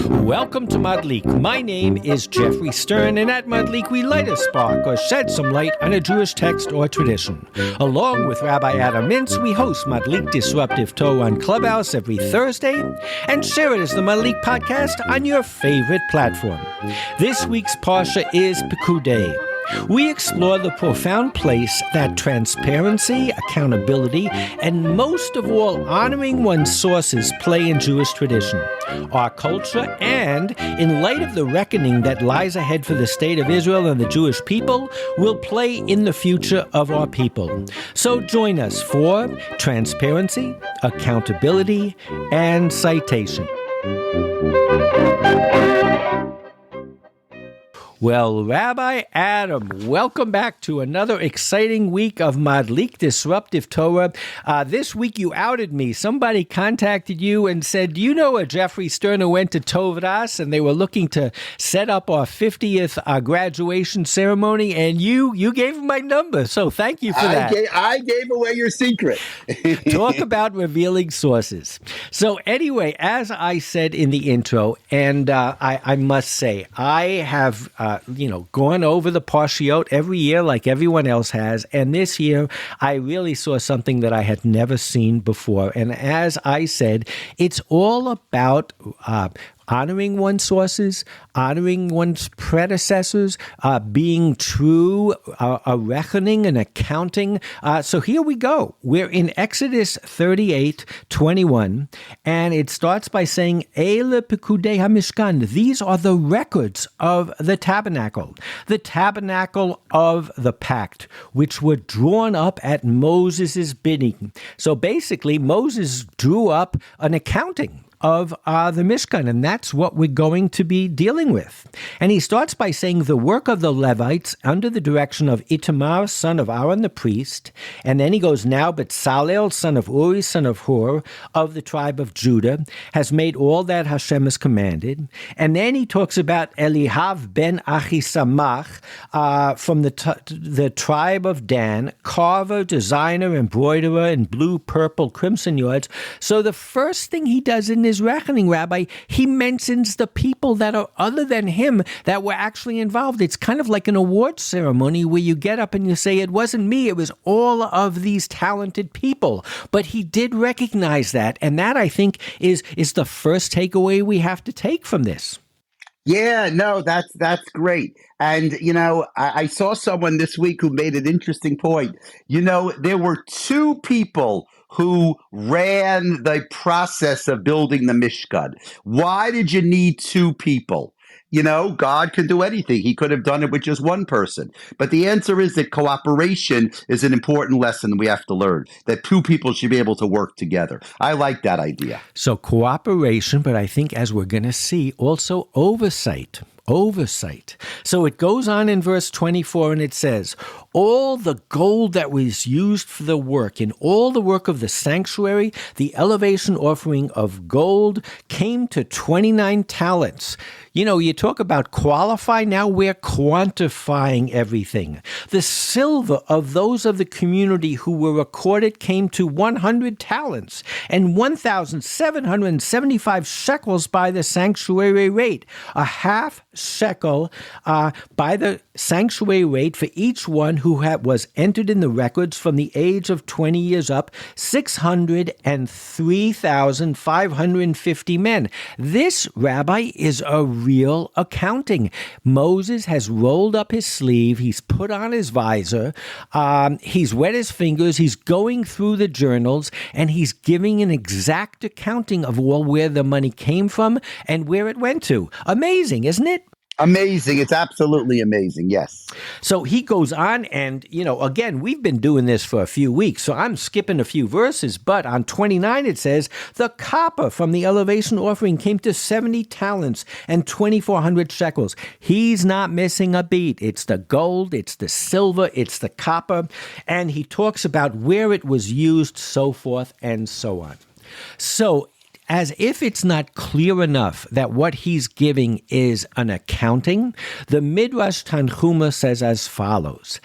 Welcome to Madlik. My name is Geoffrey Stern, and at Madlik we light a spark or shed some light on a Jewish text or tradition. Along with Rabbi Adam Mintz, we host Madlik Disruptive Torah on Clubhouse every Thursday and share it as the Madlik podcast on your favorite platform. This week's Parsha is Pekudei. We explore the profound place that transparency, accountability, and most of all, honoring one's sources play in Jewish tradition, our culture, and in light of the reckoning that lies ahead for the state of Israel and the Jewish people, will play in the future of our people. So join us for transparency, accountability, and citation. Well, Rabbi Adam, welcome back to another exciting week of Madlik Disruptive Torah. This week you outed me. Somebody contacted you and said, do you know a Geoffrey Stern who went to Tovras and they were looking to set up our 50th graduation ceremony, and you gave him my number. So thank you for that. I gave away your secret. Talk about revealing sources. So anyway, as I said in the intro, and I must say, I have gone over the Parshiot every year like everyone else has. And this year, I really saw something that I had never seen before. And as I said, it's all about honoring one's sources, honoring one's predecessors, being true, a reckoning, an accounting. So here we go. We're in Exodus 38:21, and it starts by saying, Eile Pekudei HaMishkan. These are the records of the tabernacle of the pact, which were drawn up at Moses' bidding. So basically, Moses drew up an accounting of the Mishkan, and that's what we're going to be dealing with. And he starts by saying the work of the Levites under the direction of Itamar, son of Aaron the priest, and then he goes, now Betzalel, son of Uri, son of Hur, of the tribe of Judah, has made all that Hashem has commanded. And then he talks about Elihav ben Achisamach from the tribe of Dan, carver, designer, embroiderer in blue, purple, crimson yards. So the first thing he does in his reckoning, Rabbi, he mentions the people that are other than him that were actually involved. It's kind of like an award ceremony where you get up and you say, it wasn't me, it was all of these talented people. But he did recognize that, and that, I think, is the first takeaway we have to take from this. Yeah, no, that's great. And, I saw someone this week who made an interesting point. There were two people who ran the process of building the Mishkan. Why did you need two people? God can do anything. He could have done it with just one person. But the answer is that cooperation is an important lesson we have to learn, that two people should be able to work together. I like that idea. So cooperation, but I think as we're going to see, also oversight. So it goes on in verse 24 and it says, all the gold that was used for the work, in all the work of the sanctuary, the elevation offering of gold came to 29 talents. You talk about qualify, now we're quantifying everything. The silver of those of the community who were recorded came to 100 talents and 1,775 shekels by the sanctuary rate, a half shekel by the sanctuary rate for each one who was entered in the records from the age of 20 years up, 603,550 men. This, Rabbi, is a real accounting. Moses has rolled up his sleeve, he's put on his visor, he's wet his fingers, he's going through the journals, and he's giving an exact accounting of where the money came from and where it went to. Amazing, isn't it? Amazing. It's absolutely amazing. Yes. So he goes on and, again, we've been doing this for a few weeks, so I'm skipping a few verses, but on 29 it says, the copper from the elevation offering came to 70 talents and 2,400 shekels. He's not missing a beat. It's the gold, it's the silver, it's the copper, and he talks about where it was used, so forth and so on. So as if it's not clear enough that what he's giving is an accounting, the Midrash Tanchuma says as follows,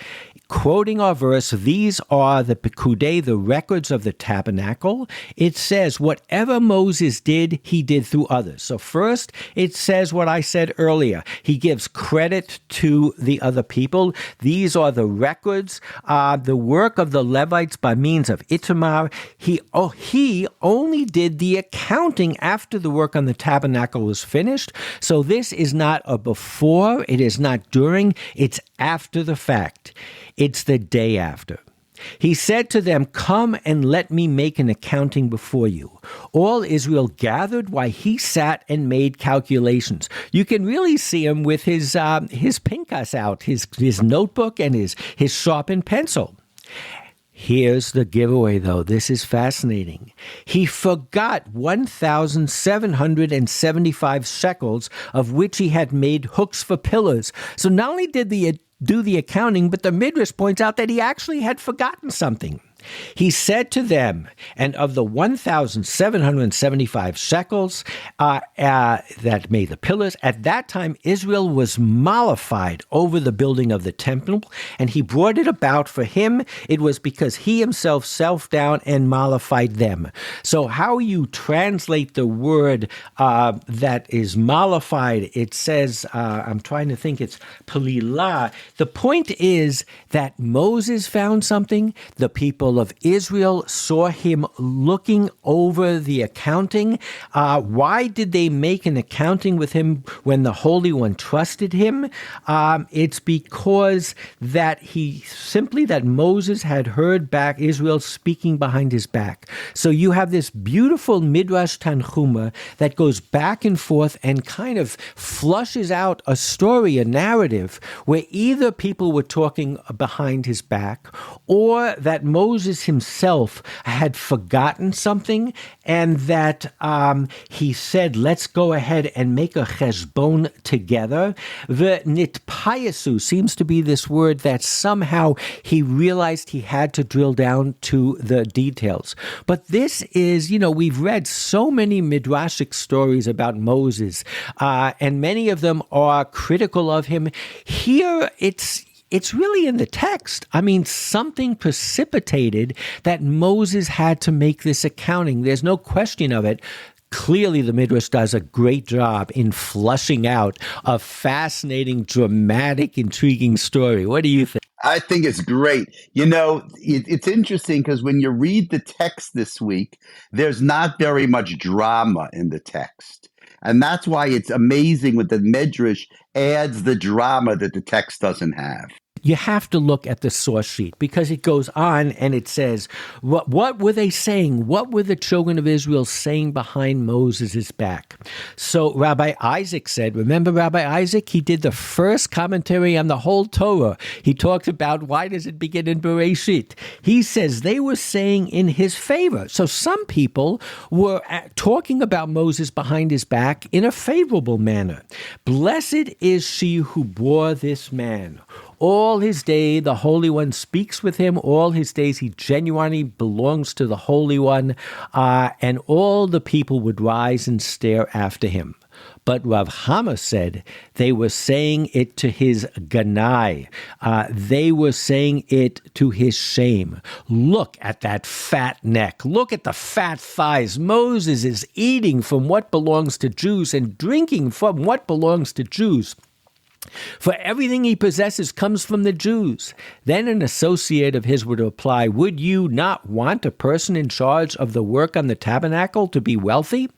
quoting our verse, these are the Pekudei, the records of the tabernacle. It says, whatever Moses did, he did through others. So first, it says what I said earlier. He gives credit to the other people. These are the records, the work of the Levites by means of Itamar. He only did the accounting after the work on the tabernacle was finished. So this is not a before, it is not during, it's after the fact. It's the day after. He said to them, come and let me make an accounting before you. All Israel gathered while he sat and made calculations. You can really see him with his pinkas out, his notebook and his sharpened pencil. Here's the giveaway, though. This is fascinating. He forgot 1,775 shekels, of which he had made hooks for pillars. So not only did he do the accounting, but the Midrash points out that he actually had forgotten something. He said to them, and of the 1,775 shekels that made the pillars, at that time Israel was mollified over the building of the temple, and he brought it about for him. It was because he himself self down and mollified them. So how you translate the word that is mollified, it says, I'm trying to think, it's palilah. The point is that Moses found something, the people of Israel saw him looking over the accounting. Why did they make an accounting with him when the Holy One trusted him? It's because that Moses had heard back Israel speaking behind his back. So you have this beautiful Midrash Tanchuma that goes back and forth and kind of flushes out a story, a narrative, where either people were talking behind his back or that Moses himself had forgotten something, and that he said, let's go ahead and make a cheshbon together. The nitpayasu seems to be this word that somehow he realized he had to drill down to the details. But this is, we've read so many midrashic stories about Moses, and many of them are critical of him. Here, it's really in the text. I mean, something precipitated that Moses had to make this accounting. There's no question of it. Clearly, the Midrash does a great job in flushing out a fascinating, dramatic, intriguing story. What do you think? I think it's great. It's interesting because when you read the text this week, there's not very much drama in the text. And that's why it's amazing when the Midrash adds the drama that the text doesn't have. You have to look at the source sheet because it goes on and it says, what were they saying? What were the children of Israel saying behind Moses' back? So Rabbi Isaac said, remember Rabbi Isaac? He did the first commentary on the whole Torah. He talked about why does it begin in Bereshit? He says they were saying in his favor. So some people were talking about Moses behind his back in a favorable manner. Blessed is she who bore this man. All his day, the Holy One speaks with him. All his days, he genuinely belongs to the Holy One. And all the people would rise and stare after him. But Rav Hama said they were saying it to his ganai. They were saying it to his shame. Look at that fat neck. Look at the fat thighs. Moses is eating from what belongs to Jews and drinking from what belongs to Jews. For everything he possesses comes from the Jews. Then an associate of his would reply, would you not want a person in charge of the work on the tabernacle to be wealthy?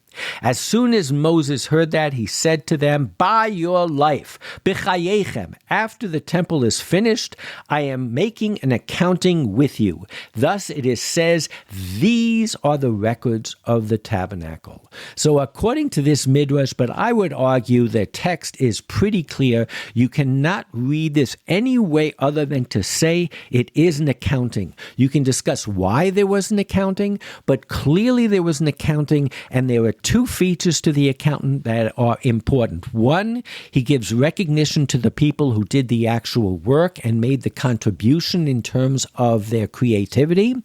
As soon as Moses heard that, he said to them, by your life, b'chayechem, after the temple is finished, I am making an accounting with you. Thus it says, these are the records of the tabernacle. So according to this midrash, but I would argue the text is pretty clear. You cannot read this any way other than to say it is an accounting. You can discuss why there was an accounting, but clearly there was an accounting, and there were two features to the accountant that are important. One, he gives recognition to the people who did the actual work and made the contribution in terms of their creativity.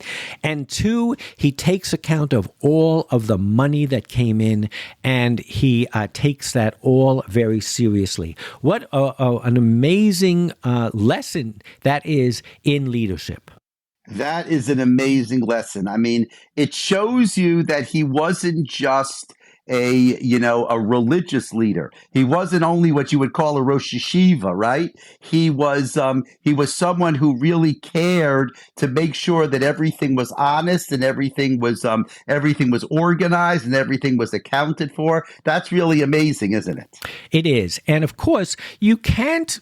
And two, he takes account of all of the money that came in, and he takes that all very seriously. What an amazing lesson that is in leadership. That is an amazing lesson. I mean, it shows you that he wasn't just a religious leader. He wasn't only what you would call a Rosh Yeshiva, right? He was someone who really cared to make sure that everything was honest and everything was organized and everything was accounted for. That's really amazing, isn't it? It is. And of course, you can't,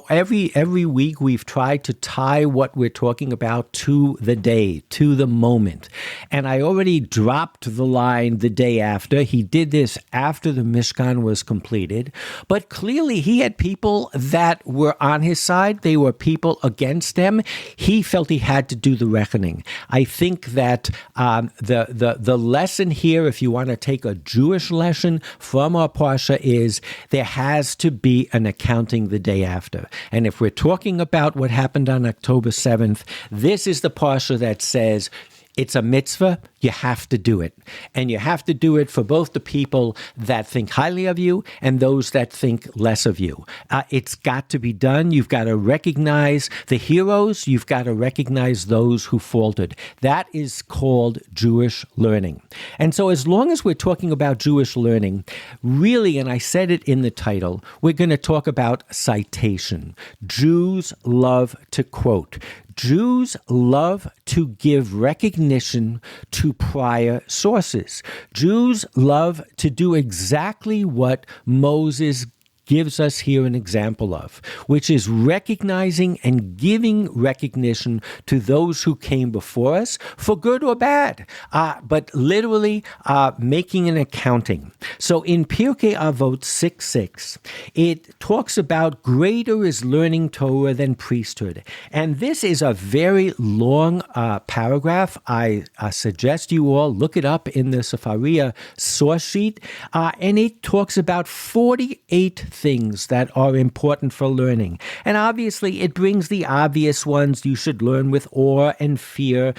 every week we've tried to tie what we're talking about to the day, to the moment. And I already dropped the line the day after. He did this after the Mishkan was completed, but clearly he had people that were on his side. They were people against him. He felt he had to do the reckoning. I think that the lesson here, if you want to take a Jewish lesson from our Parsha, is there has to be an accounting the day after. And if we're talking about what happened on October 7th, this is the Parsha that says, it's a mitzvah, you have to do it. And you have to do it for both the people that think highly of you and those that think less of you. It's got to be done. You've got to recognize the heroes. You've got to recognize those who faltered. That is called Jewish learning. And so as long as we're talking about Jewish learning, really, and I said it in the title, we're going to talk about citation. Jews love to quote. Jews love to give recognition to prior sources. Jews love to do exactly what Moses gives us here an example of, which is recognizing and giving recognition to those who came before us, for good or bad, but literally making an accounting. So in Pirkei Avot 6:6, it talks about greater is learning Torah than priesthood. And this is a very long paragraph. I suggest you all look it up in the Sefaria source sheet. And it talks about 48 things that are important for learning. And obviously, it brings the obvious ones. You should learn with awe and fear.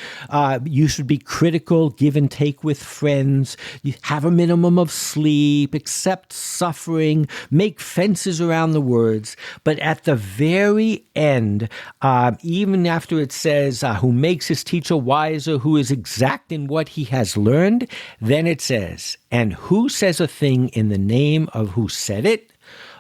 You should be critical, give and take with friends. You have a minimum of sleep, accept suffering, make fences around the words. But at the very end, even after it says, who makes his teacher wiser, who is exact in what he has learned, then it says, and who says a thing in the name of who said it?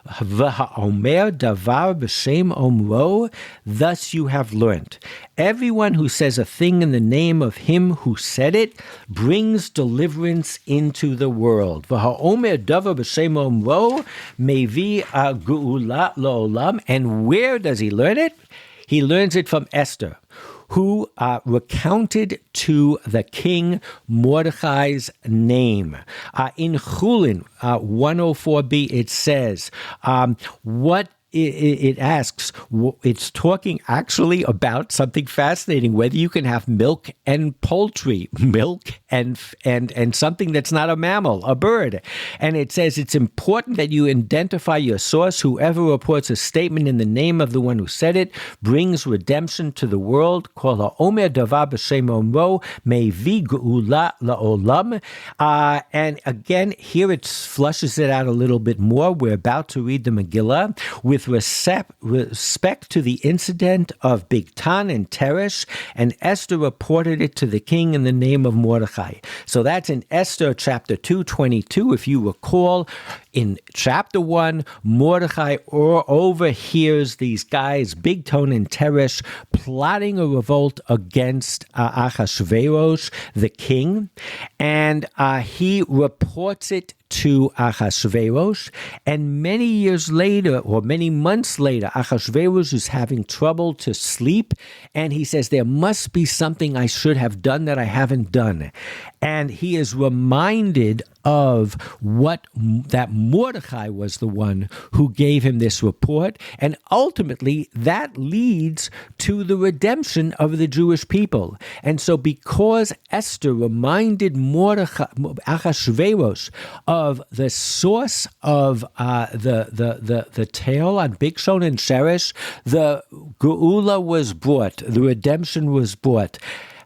V'ha'omer davar b'shem omro, thus you have learnt. Everyone who says a thing in the name of him who said it brings deliverance into the world. V'ha'omer davar b'shem omro mevi geula la'olam. And where does he learn it? He learns it from Esther, who recounted to the king Mordechai's name. In Chulin 104b, it says, what it asks, it's talking actually about something fascinating, whether you can have milk and poultry, milk and something that's not a mammal, a bird. And it says it's important that you identify your source. Whoever reports a statement in the name of the one who said it brings redemption to the world. Kol ha'omer davar b'shem omro mevi geula la'olam. And again, here it flushes it out a little bit more. We're about to read the Megillah with respect to the incident of Bigtan and Teresh, and Esther reported it to the king in the name of Mordechai. So that's in Esther chapter 2:22. If you recall, in chapter 1, Mordechai overhears these guys, Bigtan and Teresh, plotting a revolt against Achashverosh, the king, and he reports it to Achashverosh, and many years later, or many months later, Achashverosh is having trouble to sleep, and he says, there must be something I should have done that I haven't done. And he is reminded of that Mordecai was the one who gave him this report, and ultimately that leads to the redemption of the Jewish people. And so because Esther reminded Achashverosh of the source of the tale on Bigshon and Sheresh, the Geula was brought, the redemption was brought.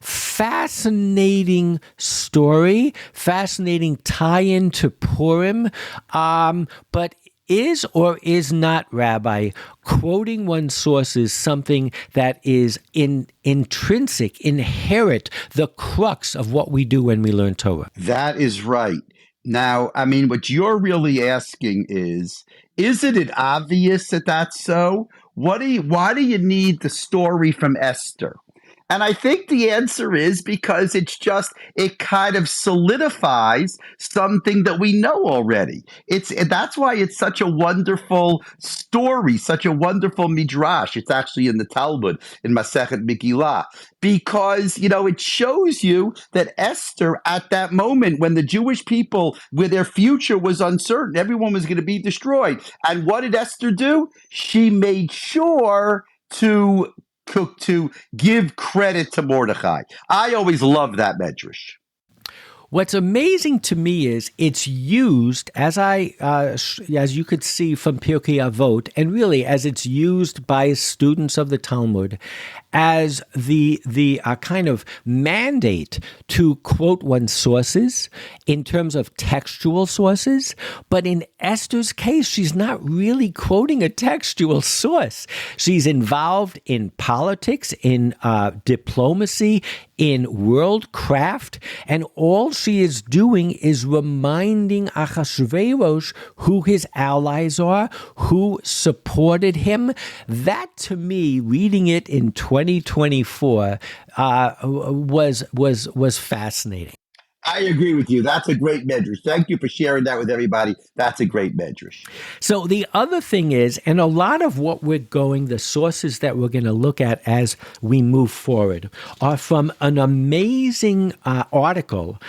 Fascinating story, fascinating tie-in to Purim, but is or is not, Rabbi, quoting one's sources something that is intrinsic, inherent, the crux of what we do when we learn Torah? That is right. Now, I mean, what you're really asking isn't it obvious that that's so? Why do you need the story from Esther? And I think the answer is because it kind of solidifies something that we know already. That's why it's such a wonderful story, such a wonderful midrash. It's actually in the Talmud, in Masechet Megillah, because, it shows you that Esther, at that moment when the Jewish people, where their future was uncertain, everyone was going to be destroyed. And what did Esther do? She made sure to give credit to Mordecai. I always love that medrash. What's amazing to me is it's used, as you could see from Pirkei Avot, and really as it's used by students of the Talmud, as the kind of mandate to quote one's sources in terms of textual sources. But in Esther's case, she's not really quoting a textual source. She's involved in politics, in diplomacy, in worldcraft, and all she is doing is reminding Achashverosh who his allies are, who supported him. That, to me, reading it in 2024, was fascinating. I agree with you. That's a great medrash. Thank you for sharing that with everybody. That's a great medrash. So the other thing is, and a lot of what the sources that we're going to look at as we move forward are from an amazing article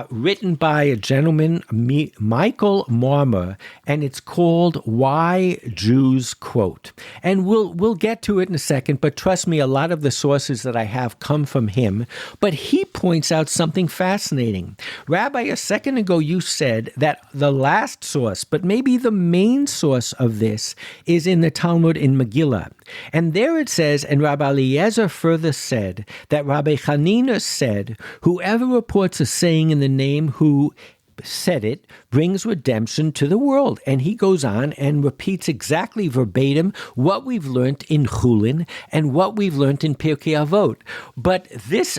written by a gentleman, Michael Marmer, and it's called Why Jews Quote. And we'll get to it in a second, but trust me, a lot of the sources that I have come from him. But he points out something fascinating. Rabbi, a second ago you said that the last source, but maybe the main source of this, is in the Talmud in Megillah. And there it says, and Rabbi Eliezer further said, that Rabbi Hanina said, whoever reports a saying in the name who said it brings redemption to the world. And he goes on and repeats exactly verbatim what we've learned in Chulin and what we've learned in Pirkei Avot. But this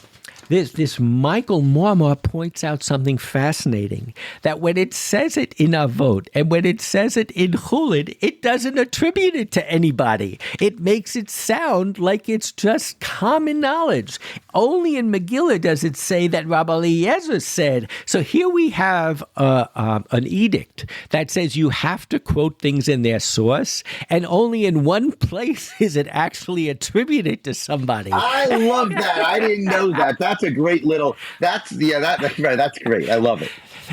Michael Marmor points out something fascinating, that when it says it in Avot and when it says it in Chulin, it doesn't attribute it to anybody. It makes it sound like it's just common knowledge. Only in Megillah does it say that Rabbi Eliezer said. So here we have an edict that says you have to quote things in their source, and only in one place is it actually attributed to somebody. I love that. I didn't know that. That's a great little. That's right. That's great. I love it.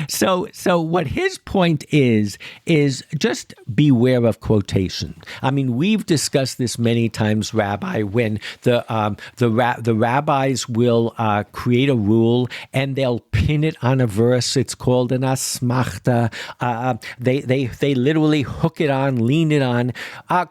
So what his point is just beware of quotation. I mean, we've discussed this many times, Rabbi, when the rabbis will create a rule and they'll pin it on a verse. It's called an asmachta. They literally hook it on, lean it on.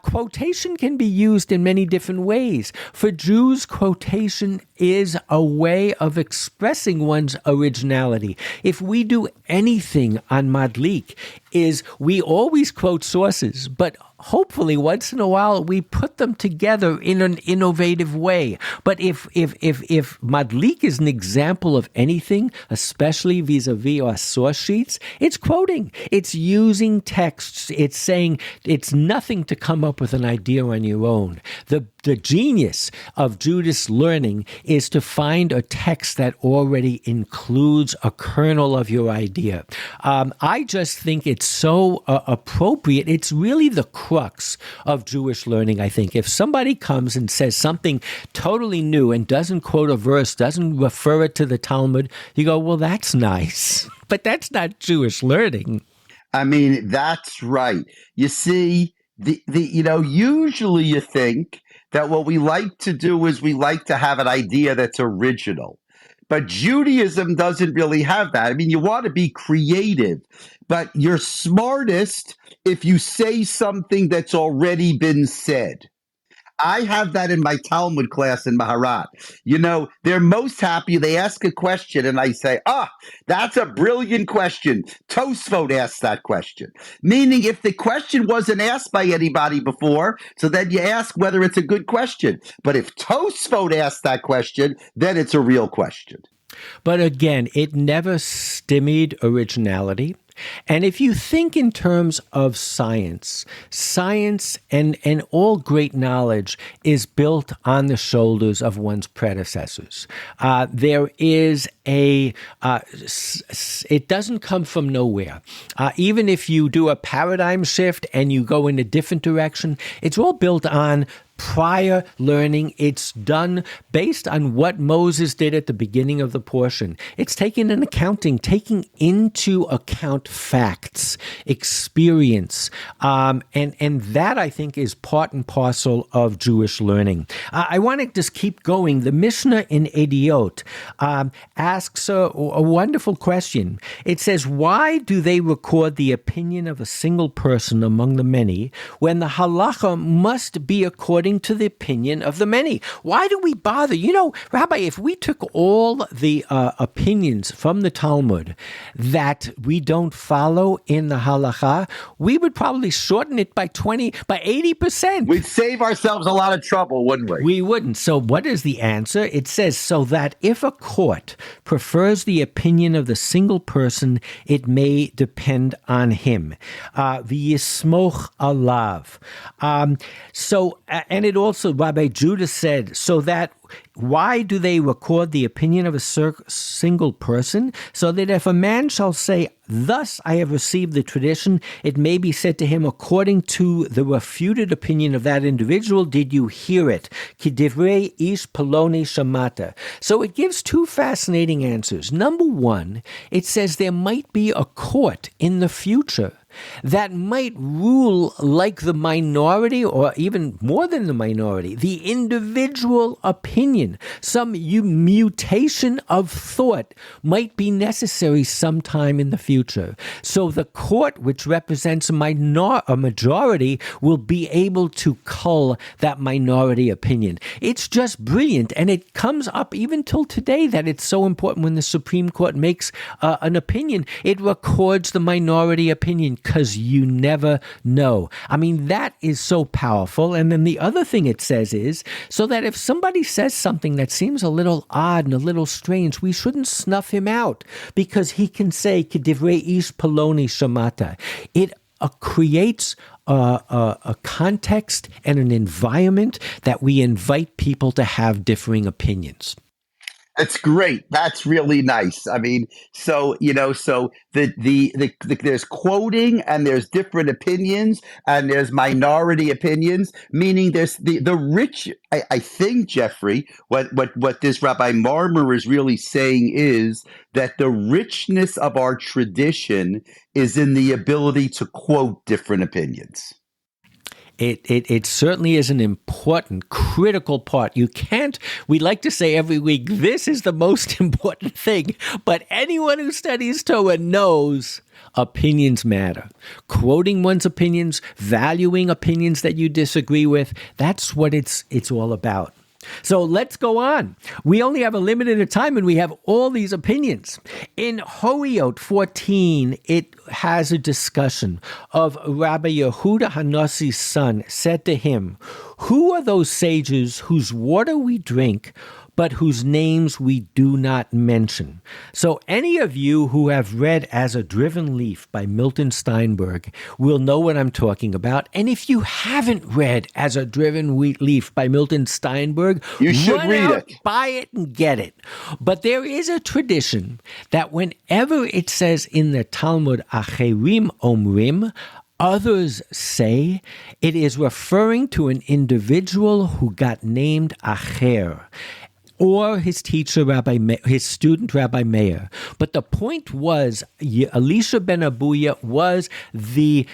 Quotation can be used in many different ways. For Jews, quotation is a way of expressing one's originality. If we do anything on Madlik, is we always quote sources, but hopefully once in a while we put them together in an innovative way. But if Madlik is an example of anything, especially vis-a-vis our source sheets, it's quoting. It's using texts. It's saying it's nothing to come up with an idea on your own. The genius of Judas learning is to find a text that already includes a kernel of your idea. I just think it's so appropriate. It's really the crux of Jewish learning, I think. If somebody comes and says something totally new and doesn't quote a verse, doesn't refer it to the Talmud, you go, well, that's nice. But that's not Jewish learning. I mean, that's right. You see, usually you think that what we like to do is we like to have an idea that's original. But Judaism doesn't really have that. I mean, you want to be creative, but you're smartest if you say something that's already been said. I have that in my Talmud class in Maharat. They're most happy. They ask a question, and I say, that's a brilliant question. Tosfot asked that question. Meaning, if the question wasn't asked by anybody before, so then you ask whether it's a good question. But if Tosfot asked that question, then it's a real question. But again, it never stymied originality. And if you think in terms of science and all great knowledge is built on the shoulders of one's predecessors. There is it doesn't come from nowhere. Even if you do a paradigm shift and you go in a different direction, it's all built on prior learning. It's done based on what Moses did at the beginning of the portion. It's taking into account facts, experience, and that, I think, is part and parcel of Jewish learning. I want to just keep going. The Mishnah in Ediot asks a wonderful question. It says, why do they record the opinion of a single person among the many when the halacha must be according to the opinion of the many? Why do we bother? Rabbi, if we took all the opinions from the Talmud that we don't follow in the halacha, we would probably shorten it by 80%. We'd save ourselves a lot of trouble, wouldn't we? We wouldn't. So what is the answer? It says, so that if a court prefers the opinion of the single person, it may depend on him. V'yismoch alav. And it also, Rabbi Judah said, so that why do they record the opinion of a single person? So that if a man shall say, thus I have received the tradition, it may be said to him, according to the refuted opinion of that individual, did you hear it? Ki divrei ish peloni shamata. So it gives two fascinating answers. Number one, it says there might be a court in the future that might rule like the minority, or even more than the minority, the individual opinion. Some mutation of thought might be necessary sometime in the future. So the court, which represents a majority, will be able to cull that minority opinion. It's just brilliant, and it comes up even till today that it's so important when the Supreme Court makes an opinion. It records the minority opinion, because you never know. I mean, that is so powerful. And then the other thing it says is, so that if somebody says something that seems a little odd and a little strange, we shouldn't snuff him out, because he can say, Kedivrei ish peloni shamata. It creates a context and an environment that we invite people to have differing opinions. It's great. That's really nice. I mean, so there's quoting, and there's different opinions, and there's minority opinions. Meaning, there's the rich. I think, Geoffrey, what this Rabbi Marmer is really saying is that the richness of our tradition is in the ability to quote different opinions. It certainly is an important, critical part. We like to say every week, this is the most important thing, but anyone who studies Torah knows opinions matter. Quoting one's opinions, valuing opinions that you disagree with, that's what it's all about. So let's go on. We only have a limited time, and we have all these opinions. In Hoyot 14, it has a discussion of Rabbi Yehuda Hanasi's son said to him, who are those sages whose water we drink, but whose names we do not mention? So any of you who have read As a Driven Leaf by Milton Steinberg will know what I'm talking about. And if you haven't read As a Driven Leaf by Milton Steinberg, you should read it. Buy it and get it. But there is a tradition that whenever it says in the Talmud, Acherim Omrim, Others say it is referring to an individual who got named Acher, or his teacher, his student, Rabbi Meir. But the point was, Elisha ben Abuya was the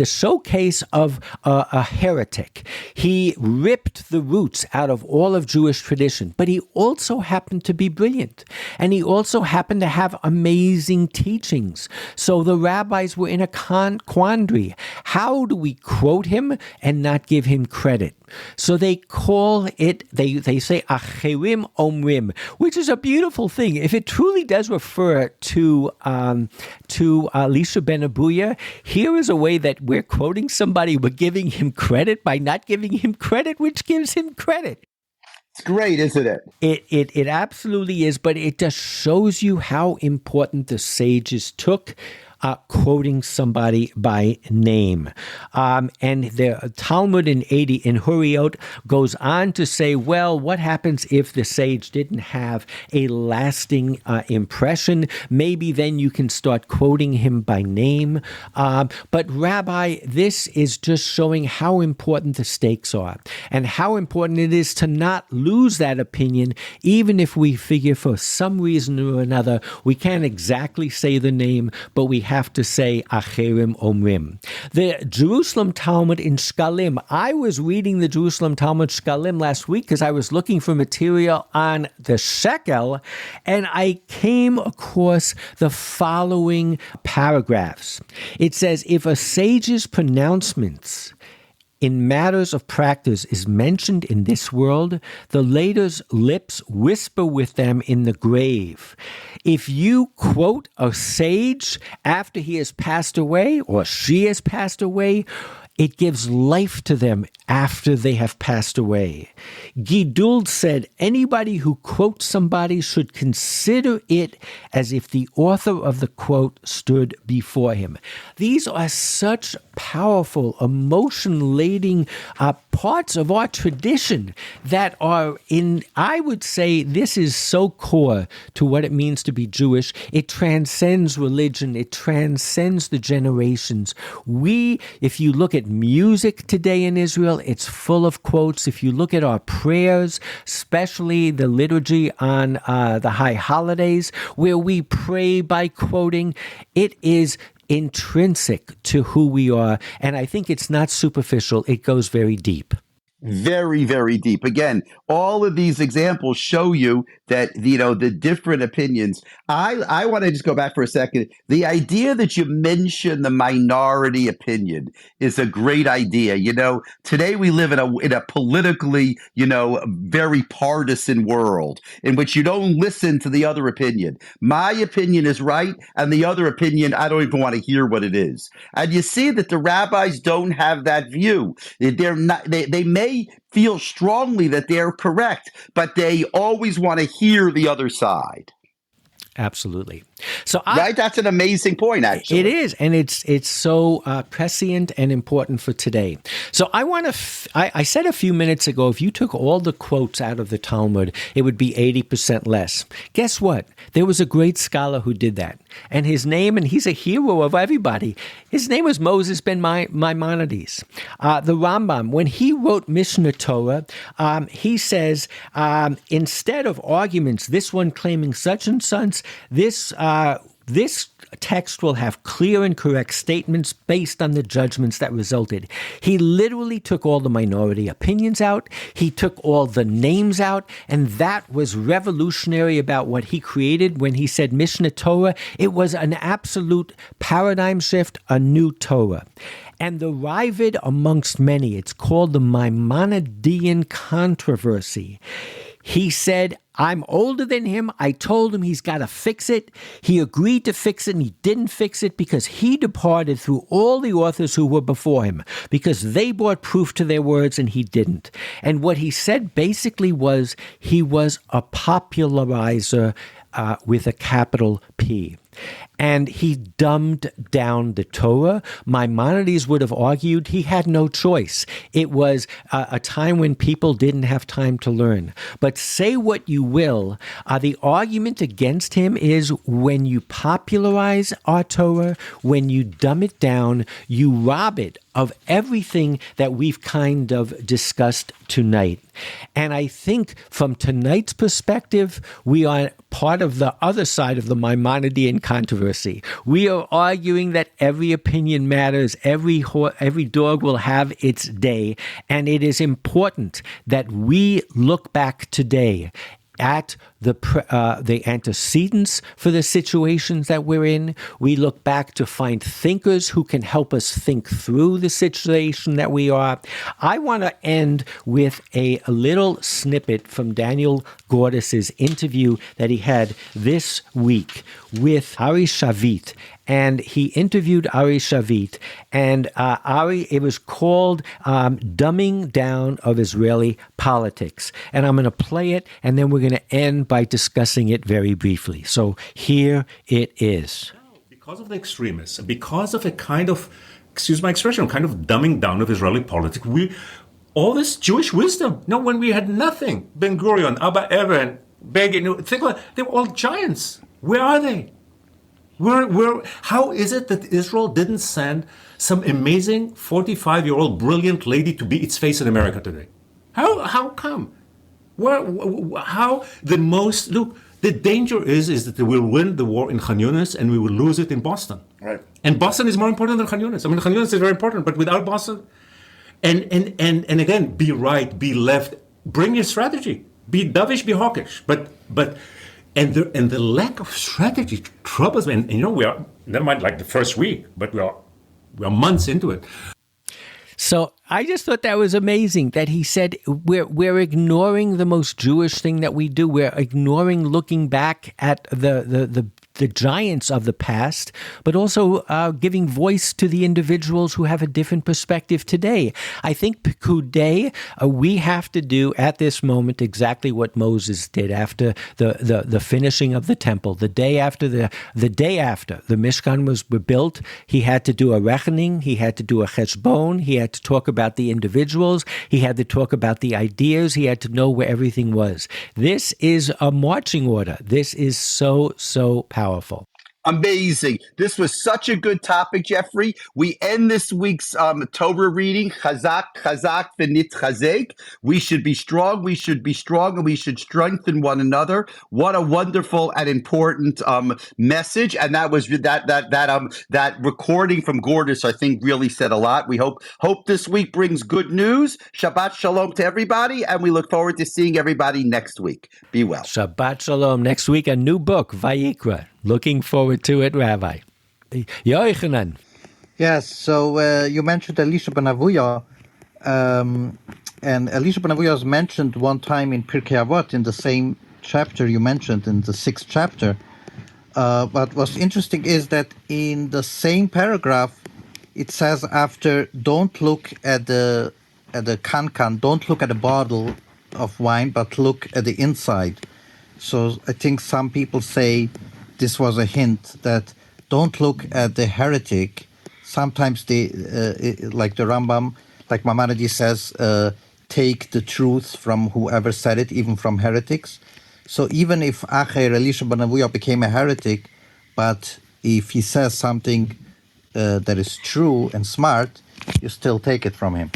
showcase of a heretic. He ripped the roots out of all of Jewish tradition, but he also happened to be brilliant. And he also happened to have amazing teachings. So the rabbis were in a quandary. How do we quote him and not give him credit? So they call it, they say Acherim Omrim, which is a beautiful thing. If it truly does refer to Elisha ben Abuya, here is a way that we're quoting somebody, we're giving him credit by not giving him credit, which gives him credit. It's great, isn't it? It absolutely is, but it just shows you how important the sages took quoting somebody by name. And the Talmud in Huriot goes on to say, well, what happens if the sage didn't have a lasting impression? Maybe then you can start quoting him by name. But Rabbi, this is just showing how important the stakes are and how important it is to not lose that opinion, even if we figure for some reason or another we can't exactly say the name, but we have to say Acherim Omrim. The Jerusalem Talmud in Shkalim. I was reading the Jerusalem Talmud Shkalim last week because I was looking for material on the shekel, and I came across the following paragraphs. It says, if a sage's pronouncements in matters of practice is mentioned in this world, the later's lips whisper with them in the grave. If you quote a sage after he has passed away or she has passed away, it gives life to them after they have passed away. Gidul said, anybody who quotes somebody should consider it as if the author of the quote stood before him. These are such powerful, emotion-laden parts of our tradition that are I would say this is so core to what it means to be Jewish. It transcends religion. It transcends the generations. If you look at music today in Israel, it's full of quotes. If you look at our prayers, especially the liturgy on the high holidays, where we pray by quoting, it is intrinsic to who we are. And I think it's not superficial. It goes very deep. Very, very deep. Again, all of these examples show you that, the different opinions. I want to just go back for a second. The idea that you mention the minority opinion is a great idea. Today we live in a politically, very partisan world in which you don't listen to the other opinion. My opinion is right, and the other opinion, I don't even want to hear what it is. And you see that the rabbis don't have that view. They're not. They may feel strongly that they're correct, but they always want to hear the other side. Absolutely. Right? That's an amazing point, actually. It is, and it's so prescient and important for today. So I want to, I said a few minutes ago, if you took all the quotes out of the Talmud, it would be 80% less. Guess what? There was a great scholar who did that. And his name, and he's a hero of everybody, his name was Moses ben Maimonides. The Rambam, when he wrote Mishnah Torah, he says, instead of arguments, this one claiming such and such, this text will have clear and correct statements based on the judgments that resulted. He literally took all the minority opinions out. He took all the names out. And that was revolutionary about what he created when he said Mishnah Torah. It was an absolute paradigm shift, a new Torah. And the Ravid amongst many, it's called the Maimonidean controversy. He said, I'm older than him. I told him he's got to fix it. He agreed to fix it, and he didn't fix it because he departed through all the authors who were before him, because they brought proof to their words and he didn't. And what he said basically was he was a popularizer with a capital P. And he dumbed down the Torah. Maimonides would have argued he had no choice. It was a time when people didn't have time to learn. But say what you will, the argument against him is when you popularize our Torah, when you dumb it down, you rob it of everything that we've kind of discussed tonight. And I think from tonight's perspective, we are part of the other side of the Maimonidean controversy. We are arguing that every opinion matters, every dog will have its day, and it is important that we look back today at the antecedents for the situations that we're in. We look back to find thinkers who can help us think through the situation that we are. I want to end with a little snippet from Daniel Gordis's interview that he had this week with Ari Shavit. And he interviewed Ari Shavit, and it was called Dumbing Down of Israeli Politics. And I'm going to play it, and then we're going to end by discussing it very briefly. So here it is. Because of the extremists, because of a kind of, excuse my expression, kind of dumbing down of Israeli politics, all this Jewish wisdom. No, when we had nothing, Ben Gurion, Abba Eban, Begin, think about it, they were all giants. Where are they? How is it that Israel didn't send some amazing 45-year-old brilliant lady to be its face in America today? How come? The danger is that they will win the war in Khan Yunis and we will lose it in Boston. Right. And Boston is more important than Khan Yunis. I mean, Khan Yunis is very important, but without Boston, and again, be right, be left, bring your strategy, be dovish, be hawkish, but. And the lack of strategy troubles me. And we are, never mind like the first week, but we are months into it. So I just thought that was amazing that he said we're ignoring the most Jewish thing that we do. We're ignoring looking back at the giants of the past, but also giving voice to the individuals who have a different perspective today. I think Pekudei, we have to do at this moment exactly what Moses did after the finishing of the temple. The day after the Mishkan was built, he had to do a reckoning, he had to do a cheshbon, he had to talk about the individuals, he had to talk about the ideas, he had to know where everything was. This is a marching order. This is so powerful. Amazing. This was such a good topic, Geoffrey. We end this week's Torah reading, Chazak, v'nit chazek. We should be strong, and we should strengthen one another. What a wonderful and important message. And that was that recording from Gordis, I think, really said a lot. We hope this week brings good news. Shabbat shalom to everybody, and we look forward to seeing everybody next week. Be well. Shabbat shalom. Next week, a new book, Vayikra. Looking forward to it, Rabbi. Yochanan. Yes, so you mentioned Elisha ben Avuya, and Elisha ben Avuya is mentioned one time in Pirkei Avot in the same chapter you mentioned, in the 6th chapter. But what's interesting is that in the same paragraph, it says after, don't look at the kankan, don't look at the bottle of wine, but look at the inside. So I think some people say this was a hint that don't look at the heretic. Sometimes they, like the Rambam, like Maimonides says, take the truth from whoever said it, even from heretics. So even if Acher Elisha ben Avuya became a heretic, but if he says something that is true and smart, you still take it from him.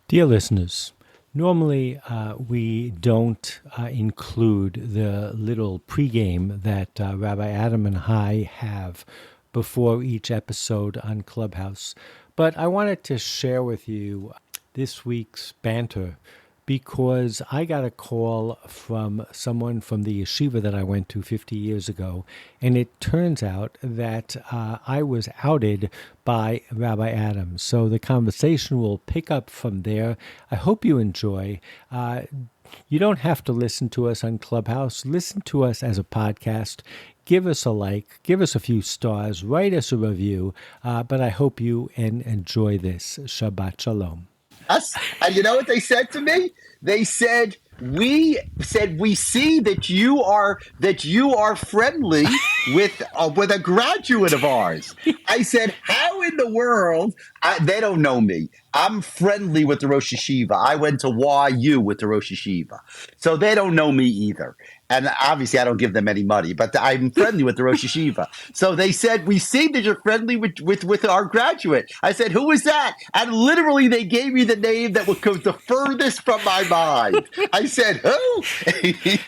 Dear listeners, normally, we don't include the little pregame that Rabbi Adam and I have before each episode on Clubhouse. But I wanted to share with you this week's banter because I got a call from someone from the yeshiva that I went to 50 years ago, and it turns out that I was outed by Rabbi Adams. So the conversation will pick up from there. I hope you enjoy. You don't have to listen to us on Clubhouse. Listen to us as a podcast. Give us a like, give us a few stars, write us a review, but I hope you enjoy this. Shabbat Shalom. And you know what they said to me? They said, we said we see that you are friendly with a graduate of ours. I said, how in the world? They don't know me. I'm friendly with the Rosh Yeshiva. I went to YU with the Rosh Yeshiva, so they don't know me either. And obviously, I don't give them any money, but I'm friendly with the Rosh Yeshiva. So they said, we see that you're friendly with our graduate. I said, who is that? And literally, they gave me the name that was the furthest from my mind. I said, who?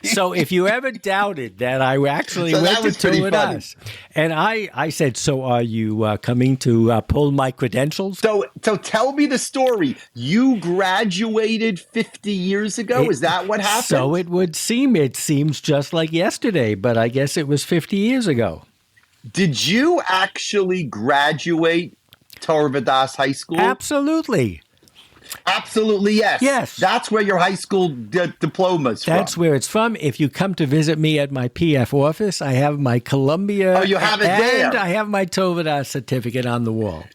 So if you ever doubted that I actually So went that to was pretty Tabernacle, and I said, so are you coming to pull my credentials? So tell me the story. You graduated 50 years ago? Is that what happened? So it would seem. It seems just like yesterday, but I guess it was 50 years ago. Did you actually graduate Torah Vodaas High School? Absolutely. Absolutely, yes. Yes. That's where your high school diploma's from. That's where it's from. If you come to visit me at my PF office, I have my Columbia. Oh, you have it there. And I have my Torah Vodaas certificate on the wall.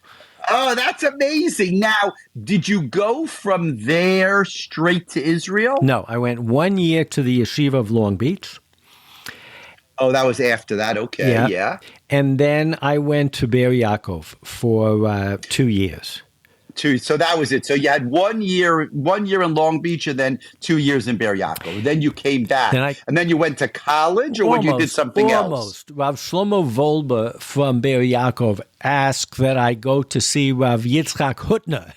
Oh, that's amazing. Now, did you go from there straight to Israel? No, I went 1 year to the Yeshiva of Long Beach. Oh, that was after that. Okay, yeah. And then I went to Be'er Yaakov for 2 years. So that was it. So you had 1 year in Long Beach, and then 2 years in Be'er Yaakov. Then you came back, and then you went to college, or you did something else? Almost. Rav Shlomo Volba from Be'er Yaakov asked that I go to see Rav Yitzchak Hutner.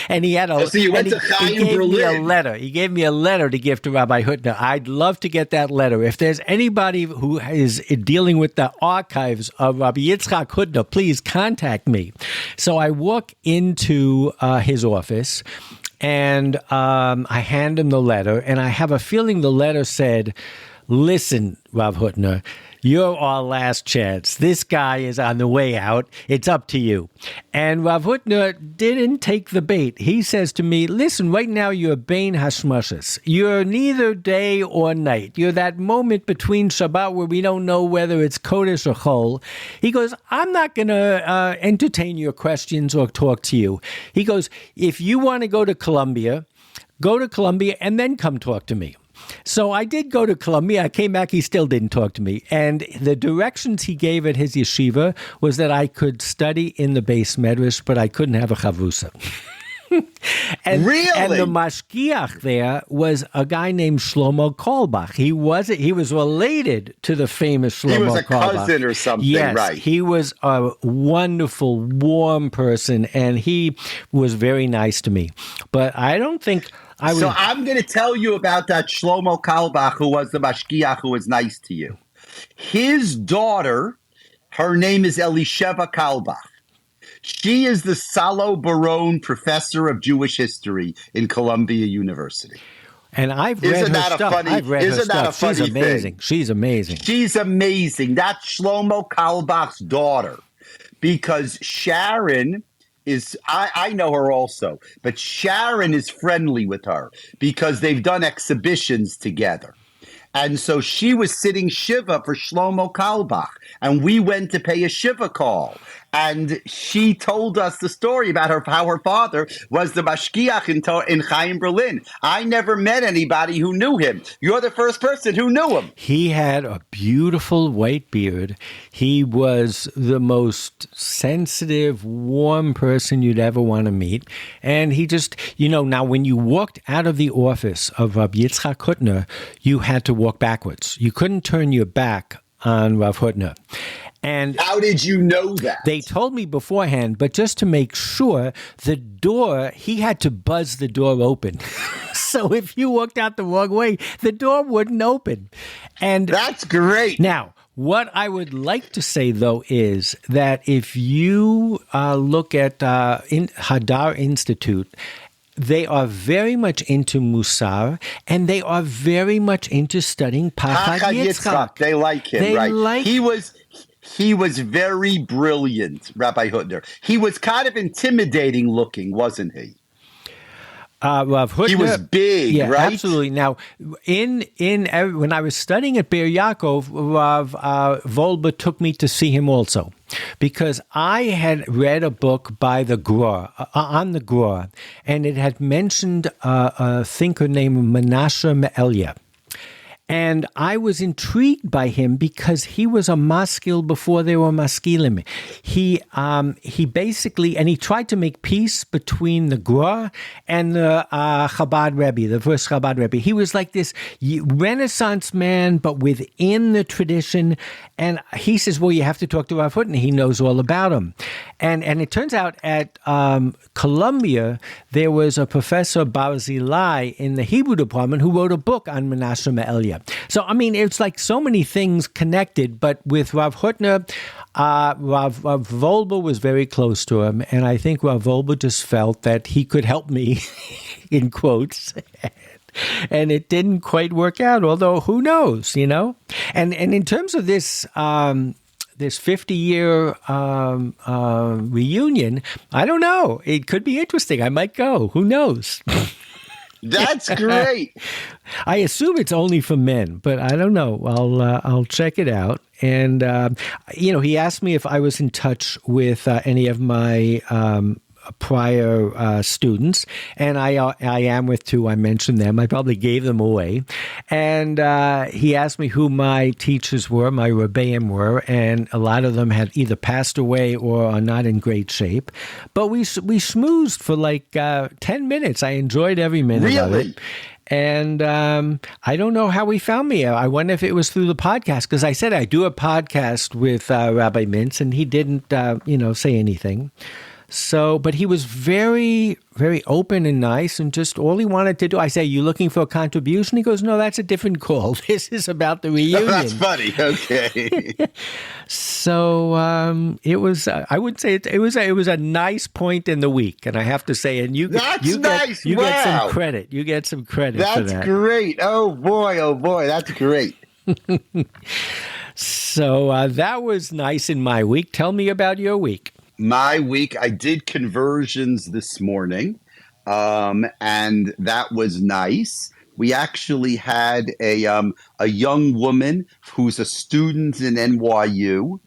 And he had so you went to Chaim Berlin. He gave me a letter to give to Rabbi Hutner. I'd love to get that letter. If there's anybody who is dealing with the archives of Rabbi Yitzchak Hutner, please contact me. So I walk into his office, and I hand him the letter, and I have a feeling the letter said, listen, Rav Hutner, you're our last chance. This guy is on the way out. It's up to you. And Rav Hutner didn't take the bait. He says to me, listen, right now you're Bein Hashmashas. You're neither day or night. You're that moment between Shabbat where we don't know whether it's Kodesh or Chol. He goes, I'm not going to entertain your questions or talk to you. He goes, if you want to go to Columbia and then come talk to me. So I did go to Columbia. I came back. He still didn't talk to me. And the directions he gave at his yeshiva was that I could study in the base medrash, but I couldn't have a chavrusa. Really? And the mashgiach there was a guy named Shlomo Kolbach. He was related to the famous Shlomo Kolbach. He was a cousin or something, yes, right? He was a wonderful, warm person, and he was very nice to me. But I don't think... So I'm going to tell you about that Shlomo Kalbach, who was the mashgiach who was nice to you. His daughter, her name is Elisheva Kalbach. She is the Salo Baron Professor of Jewish History in Columbia University. And I've read her stuff. I've read her stuff. Isn't that a funny She's amazing. thing? She's amazing. She's amazing. That's Shlomo Kalbach's daughter. Because Sharon... I know her also, but Sharon is friendly with her because they've done exhibitions together. And so she was sitting Shiva for Shlomo Kalbach, and we went to pay a Shiva call. And she told us the story about how her father was the mashgiach in Chaim Berlin. I never met anybody who knew him. You're the first person who knew him. He had a beautiful white beard. He was the most sensitive, warm person you'd ever want to meet. And he just, now when you walked out of the office of Rabbi Yitzchak Hutner, you had to walk backwards. You couldn't turn your back on Rav Hutner. And how did you know that? They told me beforehand, but just to make sure, the door, he had to buzz the door open. So if you walked out the wrong way, the door wouldn't open. And that's great. Now, what I would like to say, though, is that if you look at Hadar Institute, they are very much into Musar, and they are very much into studying Pachad Yitzchak. They like him, right? He was very brilliant, Rabbi Hutner. He was kind of intimidating looking, wasn't he? Rav Hutner, He was big, yeah, right? absolutely. Now, when I was studying at Be'er Yaakov, Rav Volba took me to see him also, because I had read a book by the Gra, on the Gra, and it had mentioned a thinker named Menashe Me'elia. And I was intrigued by him because he was a maskil before there were maskilim. He basically, and he tried to make peace between the Gra and the Chabad Rebbe, the first Chabad Rebbe. He was like this Renaissance man, but within the tradition. And he says, well, you have to talk to Rav Hutner. He knows all about him. And it turns out at Columbia, there was a professor, Barzilai, in the Hebrew department who wrote a book on Menashe Me'elia. So, I mean, it's like so many things connected, but with Rav Hutner, Rav Volba was very close to him, and I think Rav Volba just felt that he could help me, in quotes, and it didn't quite work out, although who knows, you know? And in terms of this 50-year reunion, I don't know. It could be interesting. I might go. Who knows? That's great. I assume it's only for men, but I don't know. I'll check it out. And he asked me if I was in touch with any of my prior students, and I am with two. I mentioned them. I probably gave them away. And he asked me who my teachers were, my Rabbeim were, and a lot of them had either passed away or are not in great shape. But we schmoozed for like 10 minutes. I enjoyed every minute of it. And I don't know how he found me. I wonder if it was through the podcast, because I said I do a podcast with Rabbi Mintz, and he didn't, say anything. So, but he was very, very open and nice, and just all he wanted to do, I say, you looking for a contribution? He goes, no, that's a different call. This is about the reunion. That's funny. Okay. So it was, I would say it was a nice point in the week, and I have to say, and you get some credit. You get some credit for that. That's great. Oh boy, that's great. So that was nice in my week. Tell me about your week. My week, I did conversions this morning, and that was nice. We actually had a young woman who's a student in NYU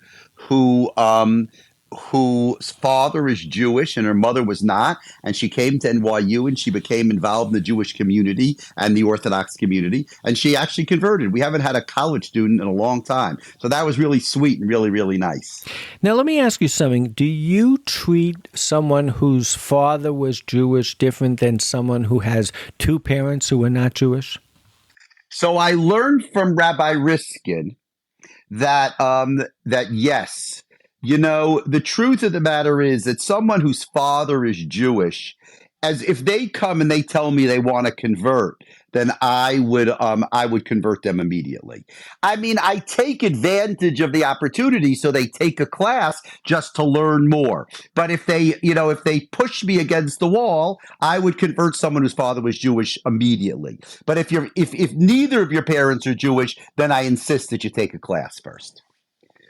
whose father is Jewish and her mother was not, and she came to NYU and she became involved in the Jewish community and the Orthodox community, and she actually converted. We haven't had a college student in a long time, so that was really sweet and really, really nice. Now, let me ask you something. Do you treat someone whose father was Jewish different than someone who has two parents who are not Jewish? So I learned from Rabbi Riskin that yes. You know, the truth of the matter is that someone whose father is Jewish, as if they come and they tell me they want to convert, then I would convert them immediately. I mean, I take advantage of the opportunity, so they take a class just to learn more. But if they push me against the wall, I would convert someone whose father was Jewish immediately. But if neither of your parents are Jewish, then I insist that you take a class first.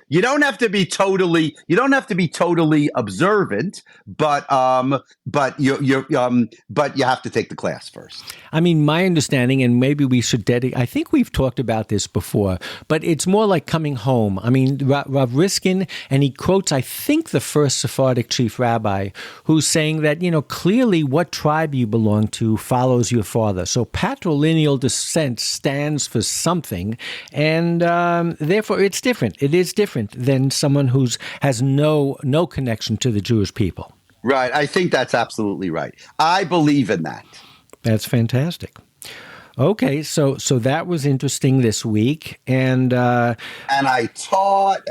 You don't have to be totally observant, but you have to take the class first. I mean, my understanding, and maybe we should I think we've talked about this before, but it's more like coming home. I mean, Rav Riskin, and he quotes, I think, the first Sephardic chief rabbi, who's saying that, clearly what tribe you belong to follows your father. So patrilineal descent stands for something, and therefore it's different. It is different than someone who has no connection to the Jewish people. Right. I think that's absolutely right. I believe in that. That's fantastic. Okay, so that was interesting this week, and I taught,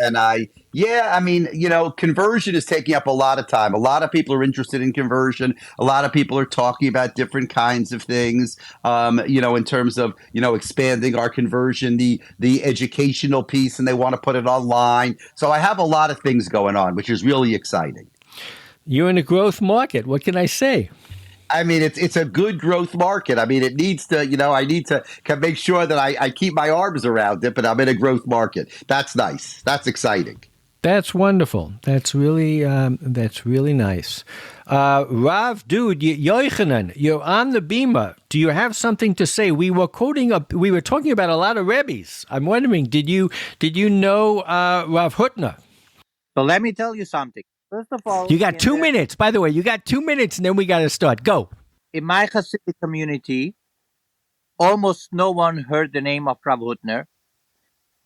conversion is taking up a lot of time. A lot of people are interested in conversion. A lot of people are talking about different kinds of things, in terms of, expanding our conversion, the educational piece, and they want to put it online. So I have a lot of things going on, which is really exciting. You're in a growth market. What can I say? I mean, it's a good growth market. I mean, it needs to, I need to make sure that I keep my arms around it, but I'm in a growth market. That's nice. That's exciting. That's wonderful. That's really nice. Rav, dude, Yochanan, you're on the bima. Do you have something to say? We were talking about a lot of Rebbes. I'm wondering, did you know Rav Hutner? So let me tell you something. First of all, You got 2 minutes. By the way, you got 2 minutes, and then we got to start. Go. In my Hasidic community, almost no one heard the name of Rav Hutner.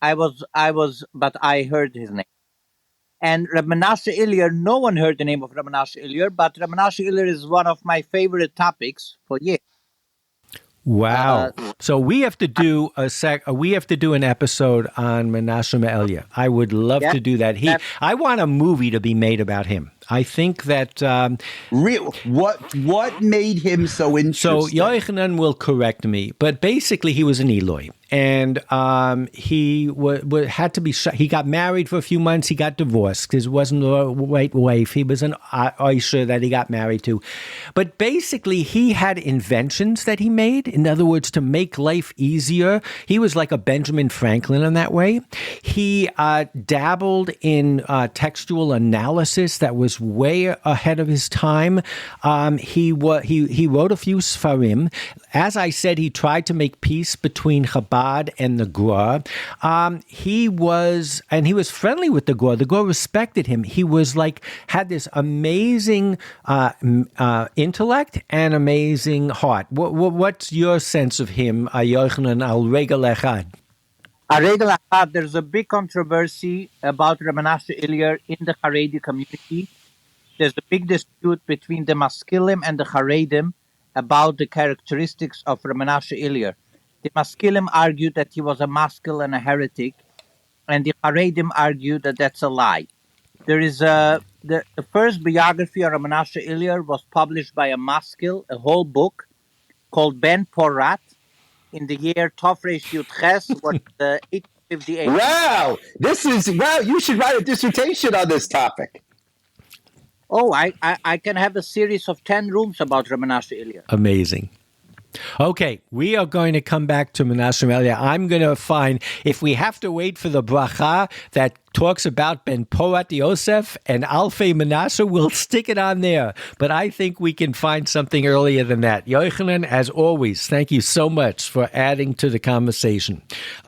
But I heard his name. And Reb Menashe Ilyar, no one heard the name of Reb Menashe Ilyar, but Reb Menashe Ilyar is one of my favorite topics for years. Wow! So we have to do an episode on Menashe Ilyar. I would love to do that. I want a movie to be made about him. I think that what made him so interesting? So Yochanan will correct me, but basically he was an Eloi, and he had to be. He got married for a few months. He got divorced because it wasn't the right wife. He was an Aisha that he got married to, but basically he had inventions that he made. In other words, to make life easier. He was like a Benjamin Franklin in that way. He dabbled in textual analysis that was way ahead of his time. He wrote a few Sfarim. As I said, he tried to make peace between Chabad and the Gur. He was friendly with the Gur. The Gur respected him. He was had this amazing intellect and amazing heart. What's your sense of him, Yochanan al Regel Echad? There's a big controversy about Reb Menashe Ilyar in the Haredi community. There's a big dispute between the Maskilim and the Haredim about the characteristics of Reb Menashe Ilyar. The Maskilim argued that he was a Maskil and a heretic, and the Haredim argued that that's a lie. There is the first biography of Reb Menashe Ilyar was published by a Maskil, a whole book called Ben Porat, in the year Tofresh Yud Ches, 1858. Wow! You should write a dissertation on this topic. Oh, I can have a series of 10 rooms about Reb Menashe Ilyar. Amazing. Okay, we are going to come back to Menashe Ilyar. I'm going to find, if we have to wait for the bracha that talks about Ben Porat Yosef and Alfei Menashe, we'll stick it on there. But I think we can find something earlier than that. Yochanan, as always, thank you so much for adding to the conversation.